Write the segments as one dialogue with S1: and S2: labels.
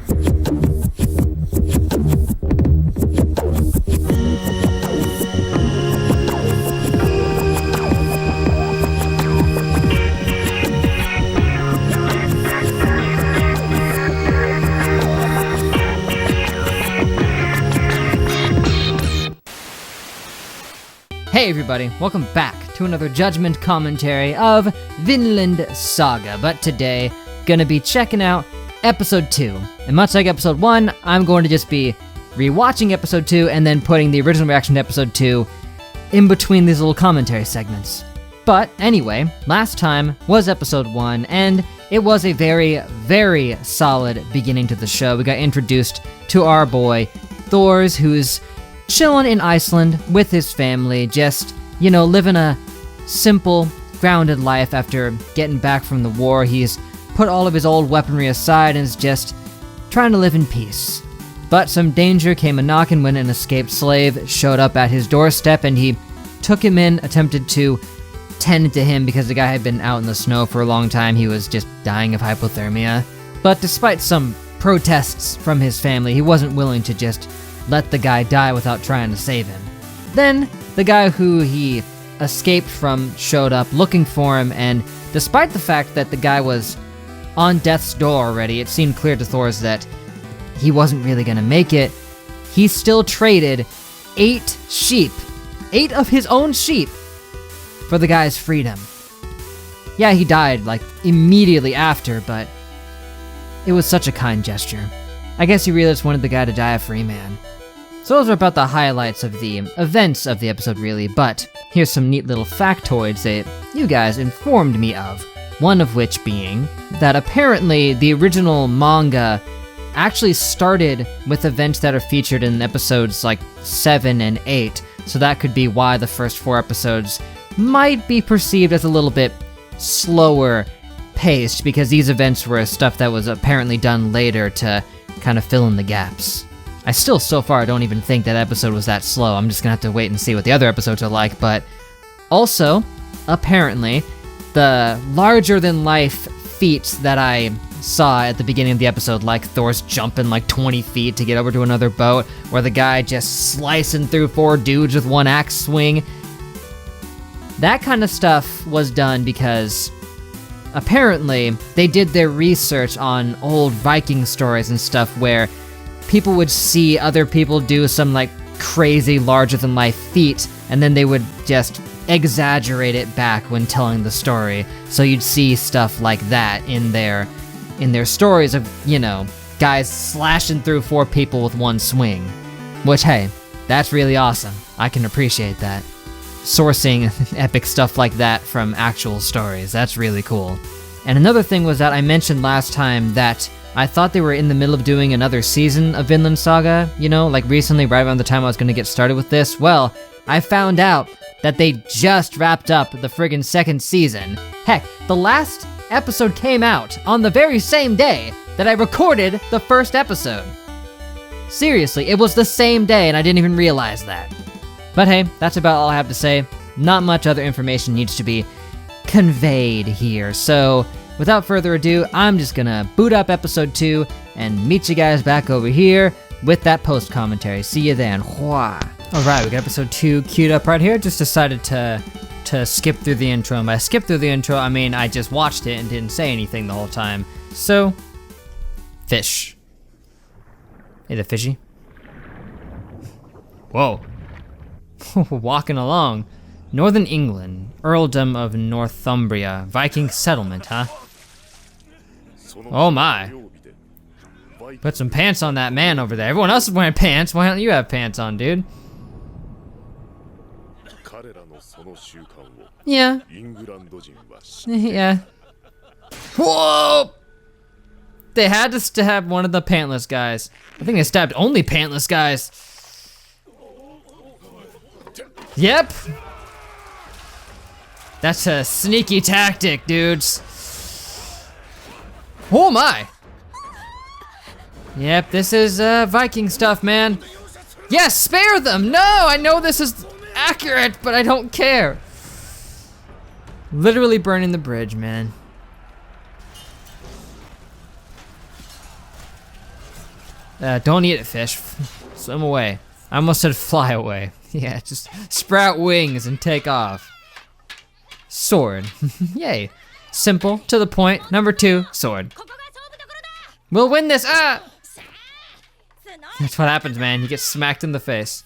S1: Hey everybody, welcome back to another Judgment commentary of Vinland Saga, but today, gonna be checking out Episode 2. And much like Episode 1, I'm going to just be rewatching Episode 2 and then putting the original reaction to Episode 2 in between these little commentary segments. But anyway, last time was Episode 1, and it was a very, very solid beginning to the show. We got introduced to our boy, Thors, who's chilling in Iceland with his family, just, you know, living a simple, grounded life after getting back from the war. He's put all of his old weaponry aside and is just trying to live in peace. But some danger came a-knocking when an escaped slave showed up at his doorstep, and he took him in, attempted to tend to him because the guy had been out in the snow for a long time. He was just dying of hypothermia. But despite some protests from his family, he wasn't willing to just let the guy die without trying to save him. Then, the guy who he escaped from showed up looking for him, and despite the fact that the guy was on death's door already, it seemed clear to Thors that he wasn't really gonna make it. He still traded 8 sheep, 8 of his own sheep, for the guy's freedom. Yeah, he died, like, immediately after, but it was such a kind gesture. I guess he really just wanted the guy to die a free man. So those are about the highlights of the events of the episode, really, but here's some neat little factoids that you guys informed me of. One of which being that apparently the original manga actually started with events that are featured in episodes like 7 and 8, so that could be why the first 4 episodes might be perceived as a little bit slower paced, because these events were stuff that was apparently done later to kind of fill in the gaps. I still, so far, don't even think that episode was that slow. I'm just gonna have to wait and see what the other episodes are like, but also, apparently, the larger-than-life feats that I saw at the beginning of the episode, like Thor's jumping like 20 feet to get over to another boat, or the guy just slicing through 4 dudes with 1 axe swing, that kind of stuff was done because apparently they did their research on old Viking stories and stuff where people would see other people do some like crazy larger-than-life feat, and then they would just exaggerate it back when telling the story. So you'd see stuff like that in their stories of, you know, guys slashing through 4 people with 1 swing. Which, hey, that's really awesome. I can appreciate that. Sourcing epic stuff like that from actual stories, that's really cool. And another thing was that I mentioned last time that I thought they were in the middle of doing another season of Vinland Saga, you know, like recently, right around the time I was gonna get started with this. Well, I found out that they just wrapped up the friggin' 2nd season. Heck, the last episode came out on the very same day that I recorded the first episode. Seriously, it was the same day and I didn't even realize that. But hey, that's about all I have to say. Not much other information needs to be conveyed here, so without further ado, I'm just gonna boot up episode 2 and meet you guys back over here with that post-commentary. See you then. Hua. Alright, we got episode 2 queued up right here. Just decided to skip through the intro. And by skip through the intro, I mean I just watched it and didn't say anything the whole time. So, fish. Hey, the fishy. Whoa. Walking along. Northern England, Earldom of Northumbria, Viking settlement, huh? Oh my. Put some pants on that man over there. Everyone else is wearing pants. Why don't you have pants on, dude? Yeah. Yeah. Whoa! They had to stab one of the pantless guys. I think they stabbed only pantless guys. Yep. That's a sneaky tactic, dudes. Oh my. Yep, this is Viking stuff, man. Yes, spare them. No, I know this is accurate, but I don't care. Literally burning the bridge, man. Don't eat it, fish. Swim away. I almost said fly away. Yeah, just sprout wings and take off. Sword. Yay. Simple, to the point. Number 2, sword. We'll win this. Ah! That's what happens, man. You get smacked in the face.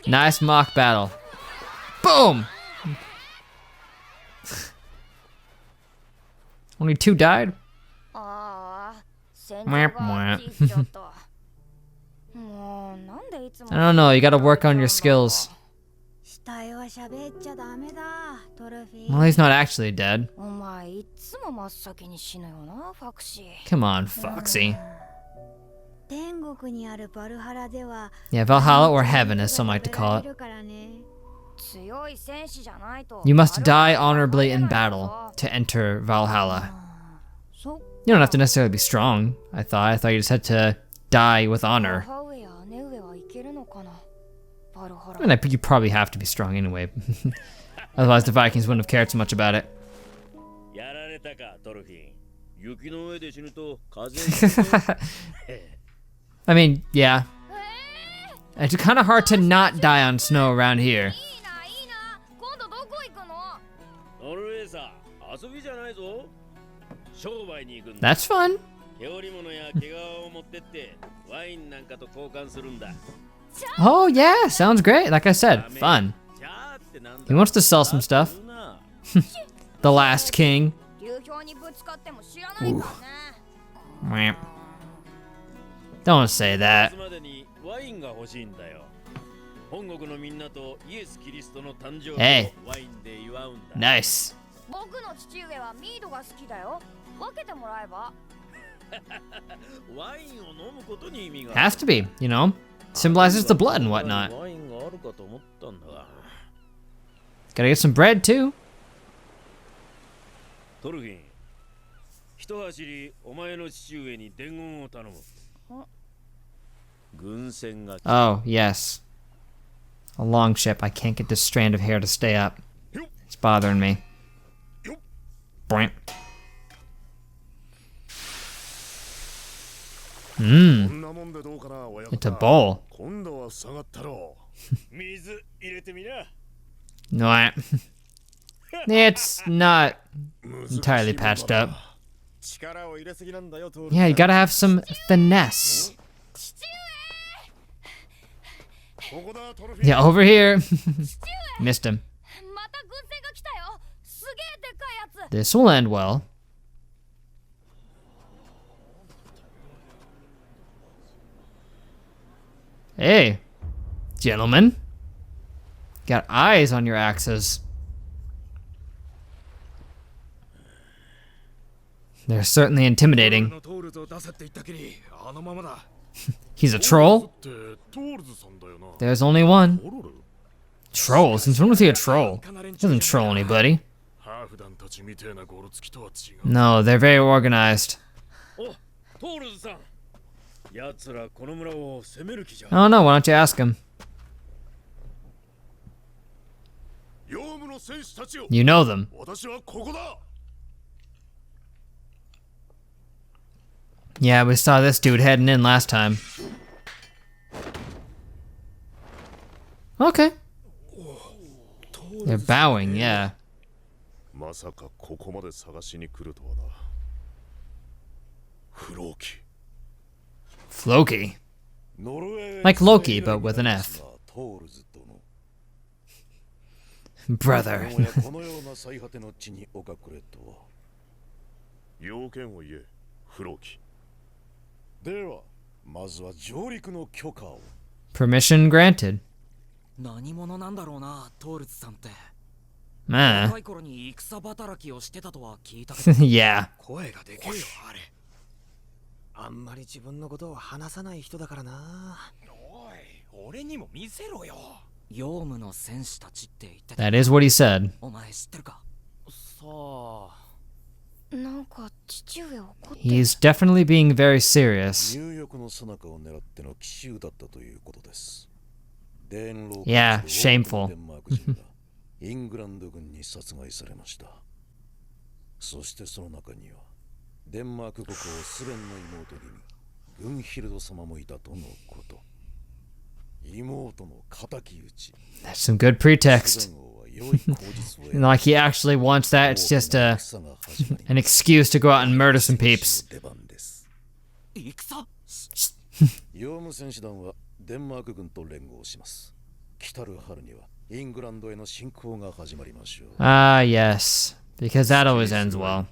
S1: Nice mock battle. Boom! Only 2 died? Mwah, mwah. I don't know, you gotta work on your skills. Well, he's not actually dead. Come on, Foxy. Yeah, Valhalla or Heaven, as some like to call it. You must die honorably in battle to enter Valhalla. You don't have to necessarily be strong, I thought you just had to die with honor. I mean, you probably have to be strong anyway. Otherwise the Vikings wouldn't have cared so much about it. I mean, yeah. It's kind of hard to not die on snow around here. That's fun. Oh yeah, sounds great. Like I said, fun. He wants to sell some stuff. The last king. Ooh. Don't say that. Hey. Nice. Has to be, you know. Symbolizes the blood and whatnot. Gotta get some bread too. Oh, yes. A long ship. I can't get this strand of hair to stay up. It's bothering me. Boink. It's a bowl. No, it's not entirely patched up. Yeah, you gotta have some finesse. Yeah, over here. Missed him. This will end well. Hey, gentlemen. Got eyes on your axes. They're certainly intimidating. He's a troll? There's only one. Troll? Since when was he a troll? He doesn't troll anybody. No, they're very organized. Oh no, why don't you ask him? You know them. Yeah, we saw this dude heading in last time. Okay. They're bowing, yeah. Floki. Like Loki, but with an F. Brother. Permission granted. Yeah. That is what he said. He's definitely being very serious. Yeah, shameful.
S2: デンマーク国王スベンの妹君、グンヒルド様もいたとのこと。妹の敵討ち。
S1: That's some good pretext. Like he actually wants that, it's just an excuse to go out and murder some peeps.
S2: ヨウム戦士団はデンマーク軍と連合します。来たる春にはイングランドへの侵攻が始まりましょう。
S1: Ah, yes. Because that always ends well.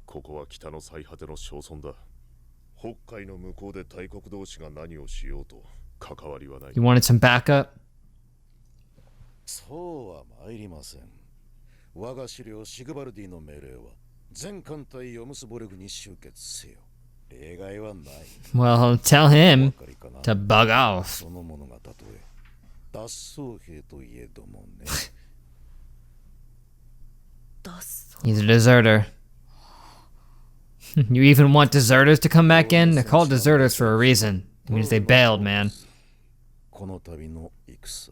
S3: ここは北の最果ての小村だ。北海の向こうで大国同士が何をしようと関わりはない。
S1: You wanted some backup?
S2: そうは参りません。我が首領シグバルディの命令は全艦隊ヨムスボルグに集結せよ。例外はない。
S1: Well, tell him to bug off.
S2: そのものがたとえ脱走兵といえどもね。
S1: He's a deserter. You even want deserters to come back in? They're called deserters for a reason. It means they bailed, man.
S2: この旅の戦。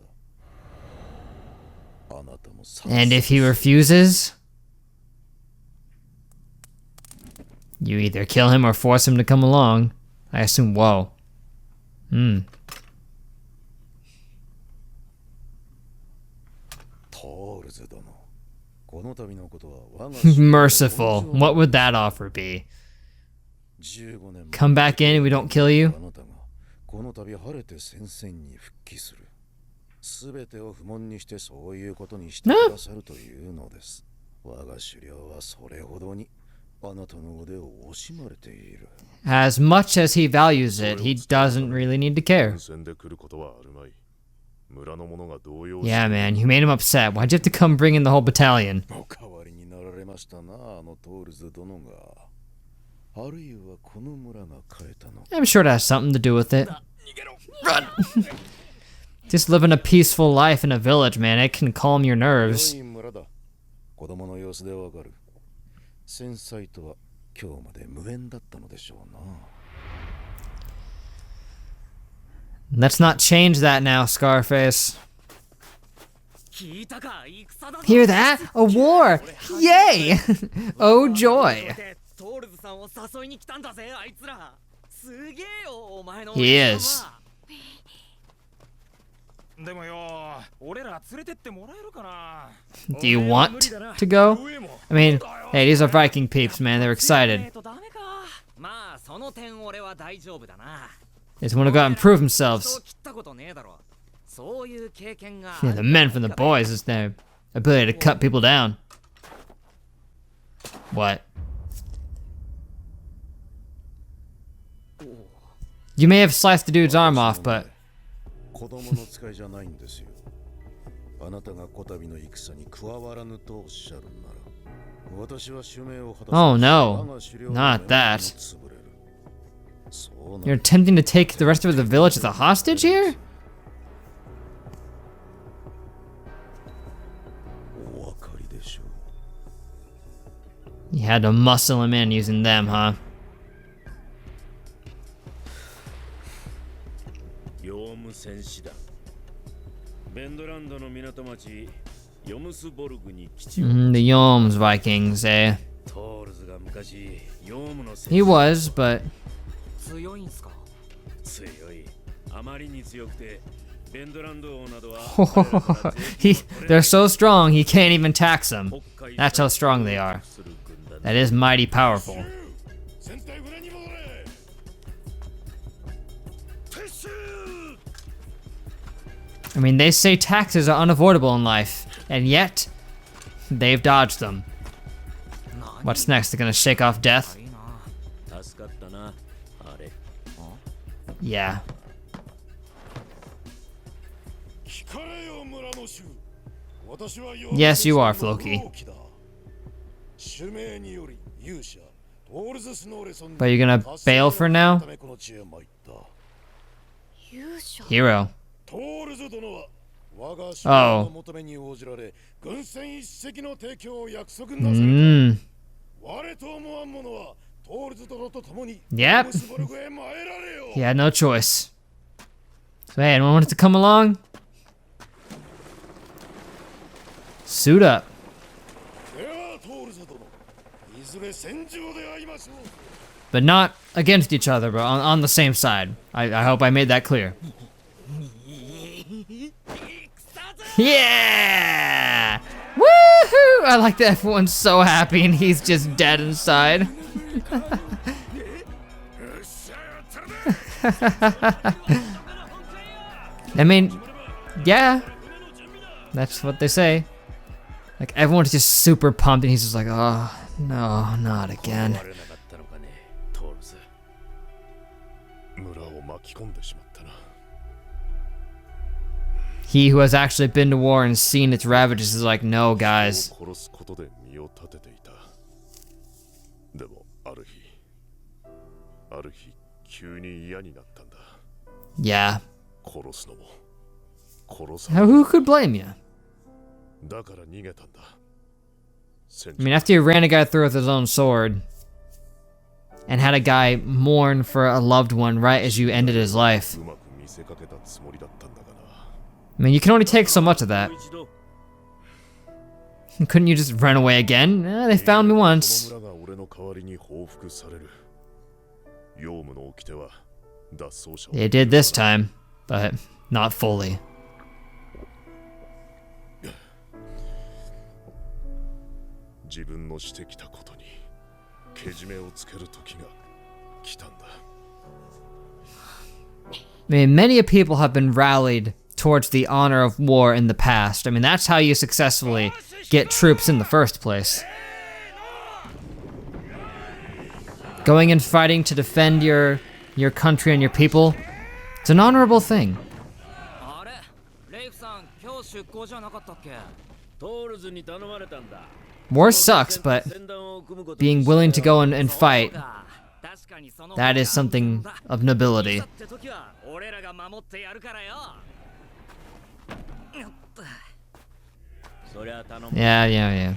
S2: あなたも
S1: And if he refuses, you either kill him or force him to come along. I assume, whoa. Merciful. What would that offer be? Come back in and we don't kill you?
S2: この度晴れて戦線に復帰する。すべてを不問にしてそういうことにしてくださるというのです。我が首領はそれほどにあなたの腕を惜しまれている。
S1: As much as he values it, he doesn't really need to care. Yeah, man, you made him upset. Why'd you have to come bring in the whole battalion?
S2: お代わりになられましたな、あのトールズ殿が。あるいはこの村が変えたの。
S1: I'm sure it has something to do with it. Run! Just living a peaceful life in a village, man. It can calm your nerves.
S2: 子供の様子でわかる。繊細とは今日まで無縁だったのでしょうな。
S1: Let's not change that now, Scarface. Hear that? A war! Yay! Oh joy! He is. Do you want to go? I mean, hey, these are Viking peeps, man. They're excited. They just want to go out and prove themselves. Yeah, the men from the boys is their ability to cut people down. What? You may have sliced the dude's arm off, but... Oh no, not that. You're attempting to take the rest of the village as a hostage here? You had to muscle him in using them, huh? The Yom's Vikings, eh? He was, but... They're so strong, he can't even tax them. That's how strong they are. That is mighty powerful. I mean, they say taxes are unavoidable in life, and yet, they've dodged them. What's next? They're gonna shake off death? Yeah. Yes, you are, Floki. But you're gonna bail for now? Hero. Oh. Yep. He had no choice. So hey, anyone wanted to come along? Suit up. But not against each other, but on the same side. I hope I made that clear. Yeah! Woohoo! I like that everyone's so happy and he's just dead inside. I mean, yeah. That's what they say. Like, everyone's just super pumped and he's just like, oh, no, not again. He who has actually been to war and seen its ravages is like, no, guys. Yeah. Who could blame you? I mean, after you ran a guy through with his own sword and had a guy mourn for a loved one right as you ended his life. I mean, you can only take so much of that. Couldn't you just run away again? They found me once. They did this time, but not fully. I mean, many people have been rallied towards the honor of war in the past. I mean, that's how you successfully get troops in the first place. Going and fighting to defend your country and your people, it's an honorable thing. War sucks, but being willing to go and fight, that is something of nobility. Yeah.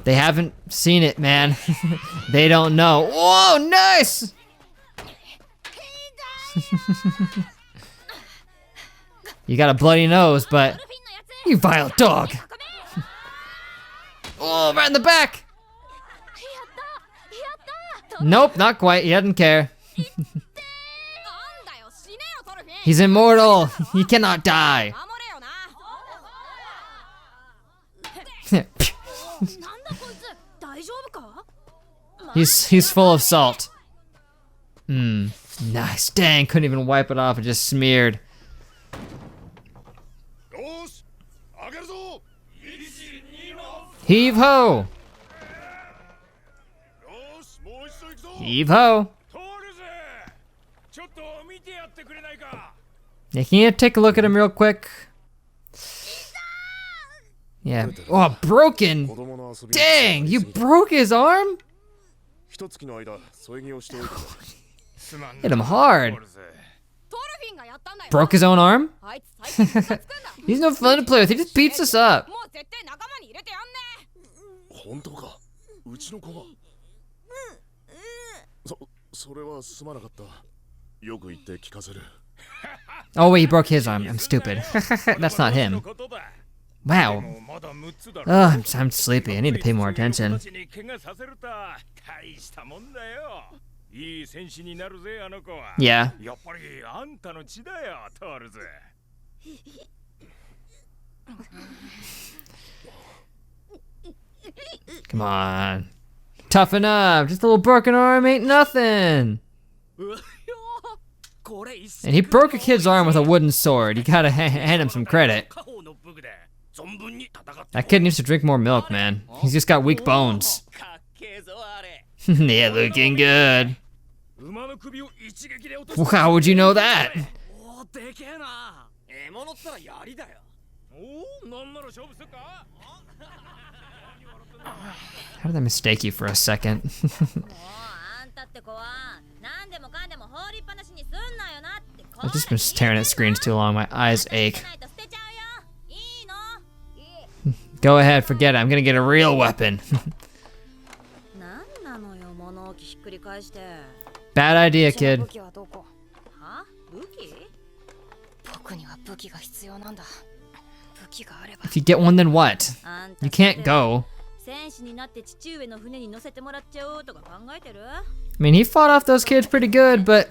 S1: They haven't seen it, man. They don't know. Whoa, nice! You got a bloody nose, but you vile dog. Oh, right in the back. Nope, not quite. He doesn't care. He's immortal. He cannot die. He's full of salt. Nice. Dang, couldn't even wipe it off. It just smeared. Heave ho! Heave ho! Yeah, can you take a look at him real quick? Yeah. Oh, broken! Dang, you broke his arm? Hit him hard. Broke his own arm? He's no fun to play with. He just beats us up. Oh wait, he broke his arm. I'm stupid. That's not him. Wow. Oh, I'm sleepy. I need to pay more attention. Yeah. Come on. Toughen up. Just a little broken arm ain't nothing. And he broke a kid's arm with a wooden sword. You gotta hand him some credit. That kid needs to drink more milk, man. He's just got weak bones. Yeah, looking good. How would you know that? How did I mistake you for a second? I've just been staring at screens too long. My eyes ache. Go ahead, forget it. I'm gonna get a real weapon. Bad idea, kid. If you get one, then what? You can't go. I mean, he fought off those kids pretty good, but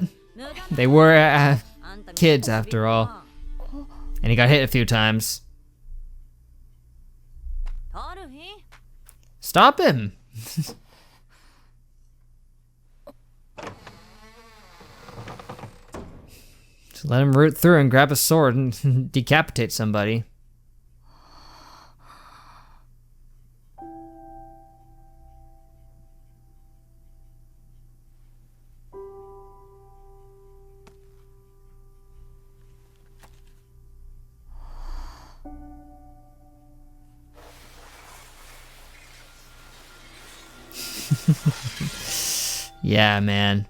S1: they were kids after all. And he got hit a few times. Stop him! Just let him root through and grab a sword and decapitate somebody. Yeah, man.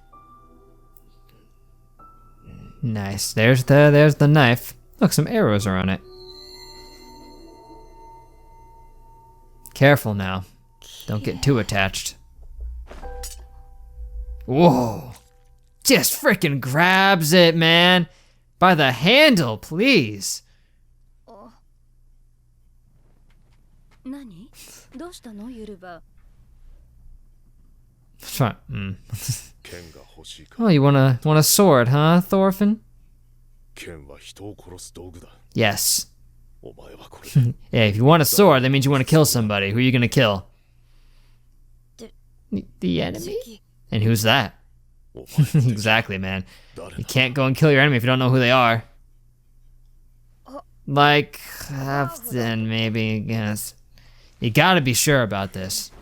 S1: Nice. There's the knife. Look, some arrows are on it. Careful now. Don't get too attached. Whoa. Just freaking grabs it, man. By the handle, please. Try. Oh, you want a sword, huh, Thorfinn? Yes. Yeah, if you want a sword, that means you want to kill somebody. Who are you gonna kill? The enemy? And who's that? Exactly, man. You can't go and kill your enemy if you don't know who they are. Like, then maybe, yes. You gotta be sure about this.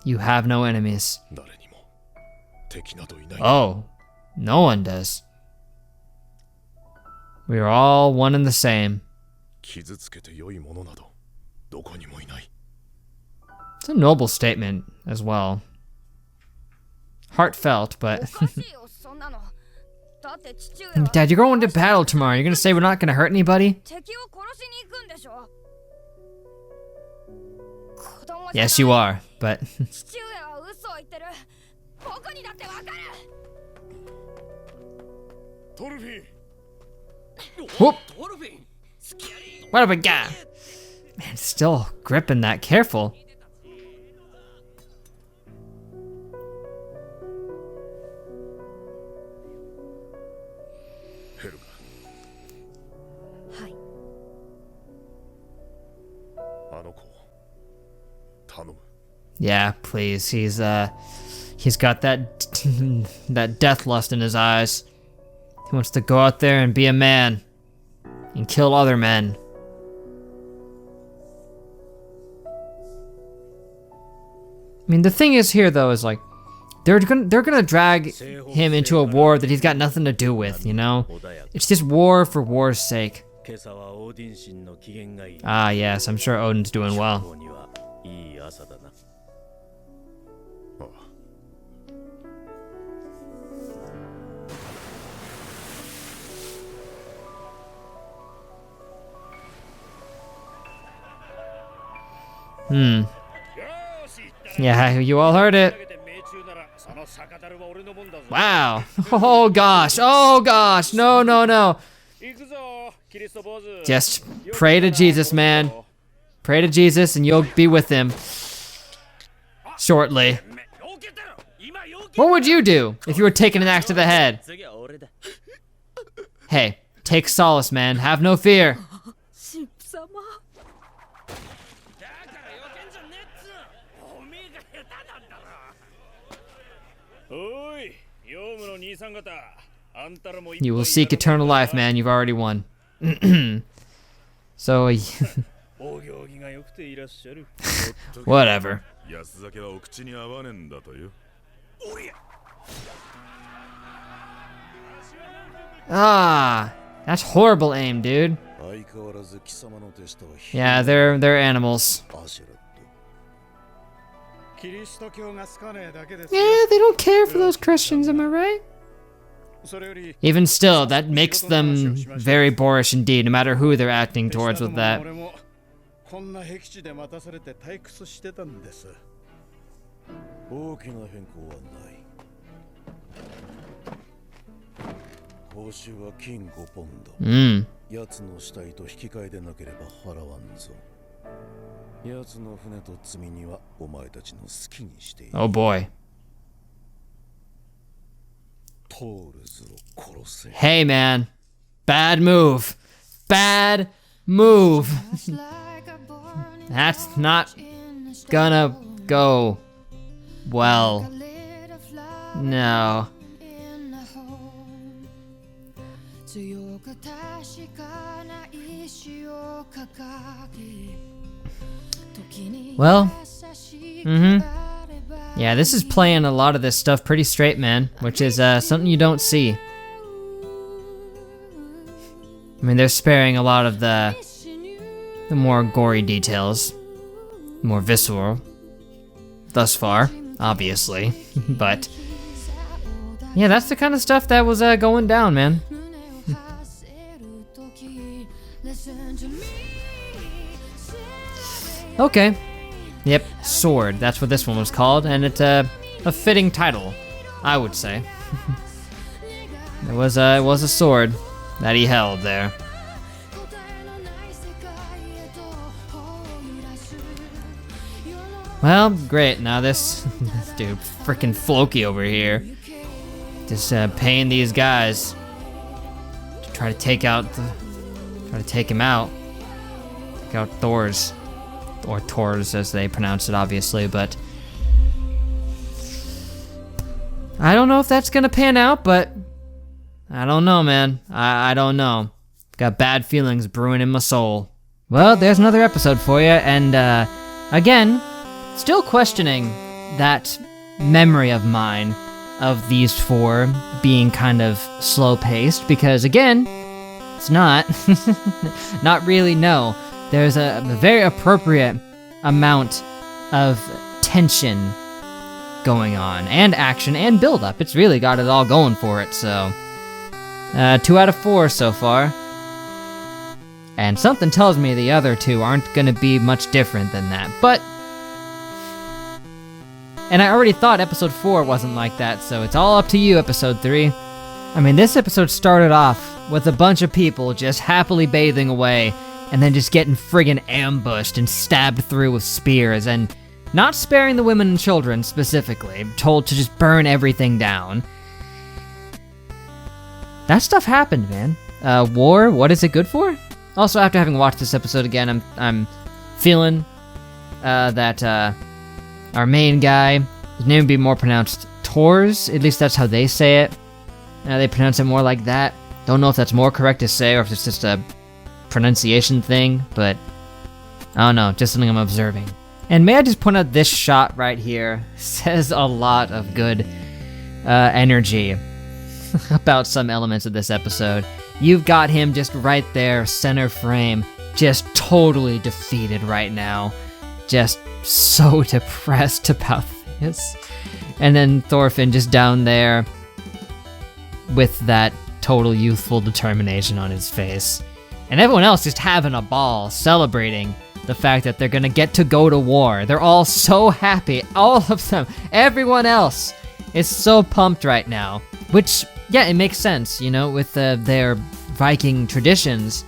S1: You have no enemies. Oh, no one does. We are all one and the same. It's a noble statement as well. Heartfelt, but... Dad, you're going to battle tomorrow. You're gonna say we're not gonna hurt anybody? Yes, you are, but... Whoop! What have we got? Man, still gripping that. Careful. Yeah, please. He's got that that death lust in his eyes. He wants to go out there and be a man and kill other men. I mean, the thing is here though is like they're gonna drag him into a war that he's got nothing to do with, you know? It's just war for war's sake. Ah, yes, I'm sure Odin's doing well. Yeah, you all heard it. Wow. Oh gosh. Oh gosh. No, no, no. Just pray to Jesus, man. Pray to Jesus and you'll be with him shortly. What would you do if you were taking an axe to the head? Hey, take solace, man. Have no fear. You will seek eternal life, man. You've already won. So, whatever. Ah, that's horrible aim, dude. Yeah, they're animals. Yeah, they don't care for those Christians, am I right? Even still, that makes them very boorish indeed, no matter who they're acting towards with that.
S4: こんな僻地で待たされて退屈してたんです。
S2: 大きな変更はない。報酬は金5ポンド。奴の死体と引き換えでなければ払わんぞ。奴の船と積み荷はお前たちの好きにしていい。
S1: Oh boy.
S2: トールズを殺せ。
S1: Hey man. Bad move. Bad move. That's not gonna go well. No. Well, yeah, this is playing a lot of this stuff pretty straight, man, which is something you don't see. I mean, they're sparing a lot of the more gory details, more visceral, thus far, obviously, but yeah, that's the kind of stuff that was going down, man. Okay. Yep, Sword. That's what this one was called, and it's a fitting title, I would say. It was a sword that he held there. Well, great. Now this dude, frickin' Floki over here, just paying these guys to try to take him out. Take out Thor's. Or Tors, as they pronounce it, obviously, but I don't know if that's gonna pan out, but I don't know, man. I don't know. Got bad feelings brewing in my soul. Well, there's another episode for you, and again, still questioning that memory of mine of these four being kind of slow-paced, because again, it's not. Not really, no. There's a very appropriate amount of tension going on, and action, and build-up. It's really got it all going for it, so 2 out of 4 so far. And something tells me the other two aren't gonna be much different than that, but... And I already thought episode 4 wasn't like that, so it's all up to you, episode 3. I mean, this episode started off with a bunch of people just happily bathing away, and then just getting friggin' ambushed and stabbed through with spears, and not sparing the women and children specifically, told to just burn everything down. That stuff happened, man. War, what is it good for? Also, after having watched this episode again, I'm feeling that our main guy, his name would be more pronounced Tors, at least that's how they say it. They pronounce it more like that. Don't know if that's more correct to say, or if it's just a pronunciation thing, but I don't know, just something I'm observing. And may I just point out this shot right here says a lot of good energy about some elements of this episode. You've got him just right there, center frame, just totally defeated right now, just so depressed about this. And then Thorfinn just down there with that total youthful determination on his face. And everyone else just having a ball, celebrating the fact that they're gonna get to go to war. They're all so happy, all of them. Everyone else is so pumped right now. Which, yeah, it makes sense, you know, with their Viking traditions.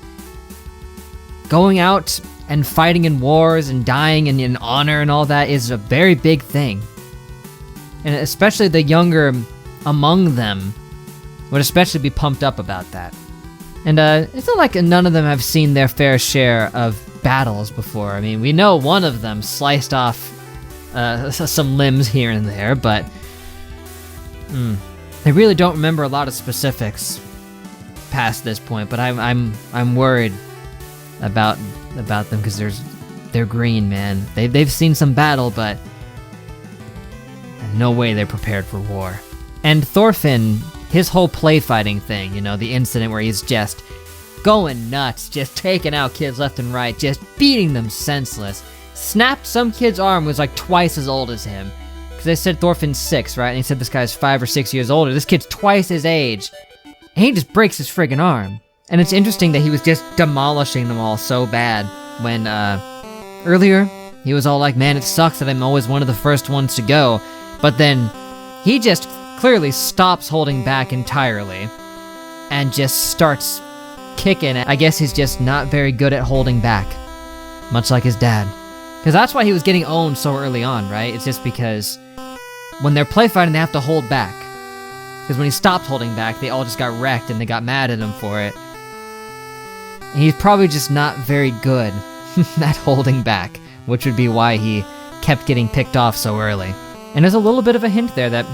S1: Going out and fighting in wars and dying in honor and all that is a very big thing. And especially the younger among them would especially be pumped up about that. And it's not like none of them have seen their fair share of battles before. I mean, we know one of them sliced off some limbs here and there, but they really don't remember a lot of specifics past this point. But I'm worried about them because they're green, man. They've seen some battle, but no way they're prepared for war. And Thorfinn, his whole play fighting thing, you know, the incident where he's just going nuts, just taking out kids left and right, just beating them senseless. Snapped some kid's arm, was like twice as old as him. Because they said Thorfinn's 6, right? And he said this guy's 5 or 6 years older. This kid's twice his age. And he just breaks his friggin' arm. And it's interesting that he was just demolishing them all so bad when earlier, he was all like, man, it sucks that I'm always one of the first ones to go. But then he just clearly stops holding back entirely and just starts kicking. I guess he's just not very good at holding back, much like his dad. Because that's why he was getting owned so early on, right? It's just because when they're play fighting, they have to hold back. Because when he stopped holding back, they all just got wrecked and they got mad at him for it. And he's probably just not very good at holding back, which would be why he kept getting picked off so early. And there's a little bit of a hint there that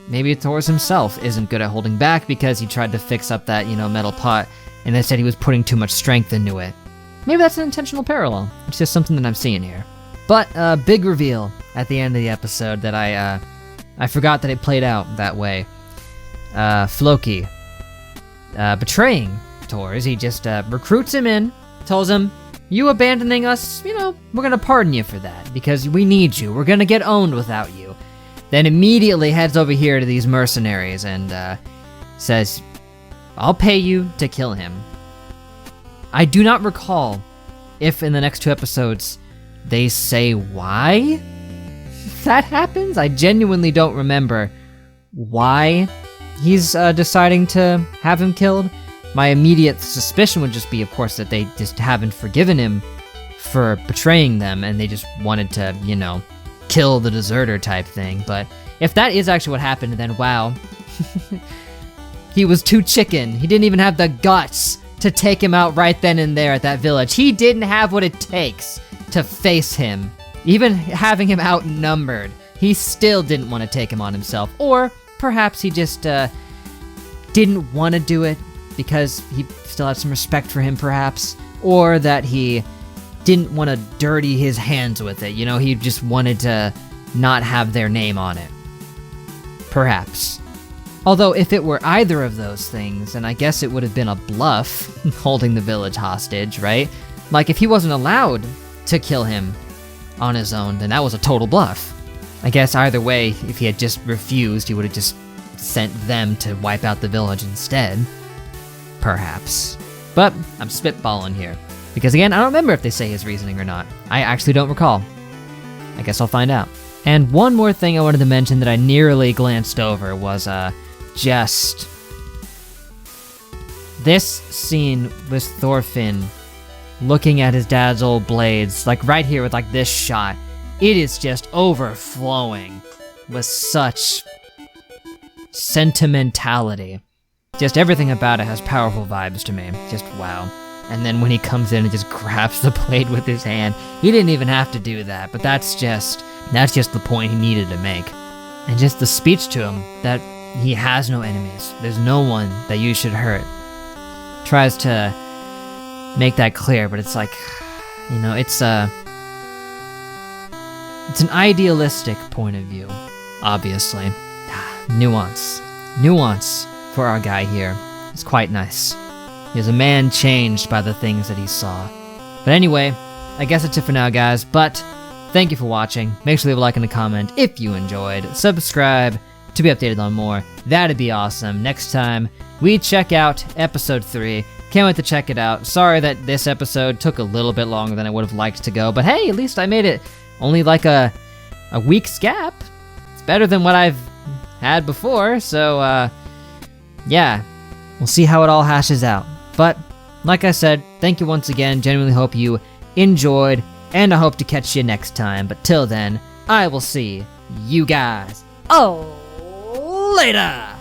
S1: maybe Thor's himself isn't good at holding back because he tried to fix up that, metal pot, and instead he was putting too much strength into it. Maybe that's an intentional parallel. It's just something that I'm seeing here. But a big reveal at the end of the episode that I forgot that it played out that way. Floki betraying Thor. He just recruits him in, tells him, you abandoning us, we're gonna pardon you for that, because we need you. We're gonna get owned without you. Then immediately heads over here to these mercenaries and says, I'll pay you to kill him. I do not recall if in the next 2 episodes they say why that happens. I genuinely don't remember why he's deciding to have him killed. My immediate suspicion would just be, of course, that they just haven't forgiven him for betraying them and they just wanted to, kill the deserter type thing. But if that is actually what happened, then wow. He was too chicken. He didn't even have the guts to take him out right then and there at that village. He didn't have what it takes to face him. Even having him outnumbered, he still didn't want to take him on himself. Or perhaps he just didn't want to do it because he still had some respect for him, perhaps. Or that he didn't want to dirty his hands with it. He just wanted to not have their name on it. Perhaps. Although, if it were either of those things, then I guess it would have been a bluff, holding the village hostage, right? Like, if he wasn't allowed to kill him on his own, then that was a total bluff. I guess either way, if he had just refused, he would have just sent them to wipe out the village instead. Perhaps. But I'm spitballing here. Because again, I don't remember if they say his reasoning or not. I actually don't recall. I guess I'll find out. And one more thing I wanted to mention that I nearly glanced over was, just this scene with Thorfinn looking at his dad's old blades, like right here with like this shot. It is just overflowing with such sentimentality. Just everything about it has powerful vibes to me. Just wow. And then when he comes in and just grabs the blade with his hand, he didn't even have to do that, but that's just the point he needed to make. And just the speech to him that he has no enemies. There's no one that you should hurt. Tries to make that clear, but it's like, it's an idealistic point of view, obviously. Nuance for our guy here. It's quite nice. He was a man changed by the things that he saw. But anyway, I guess that's it for now, guys, but thank you for watching. Make sure to leave a like and a comment if you enjoyed. Subscribe to be updated on more. That'd be awesome. Next time, we check out episode 3. Can't wait to check it out. Sorry that this episode took a little bit longer than I would have liked to go, but hey, at least I made it only like a week's gap. It's better than what I've had before, so yeah, we'll see how it all hashes out. But like I said, thank you once again. Genuinely hope you enjoyed, and I hope to catch you next time. But till then, I will see you guys later.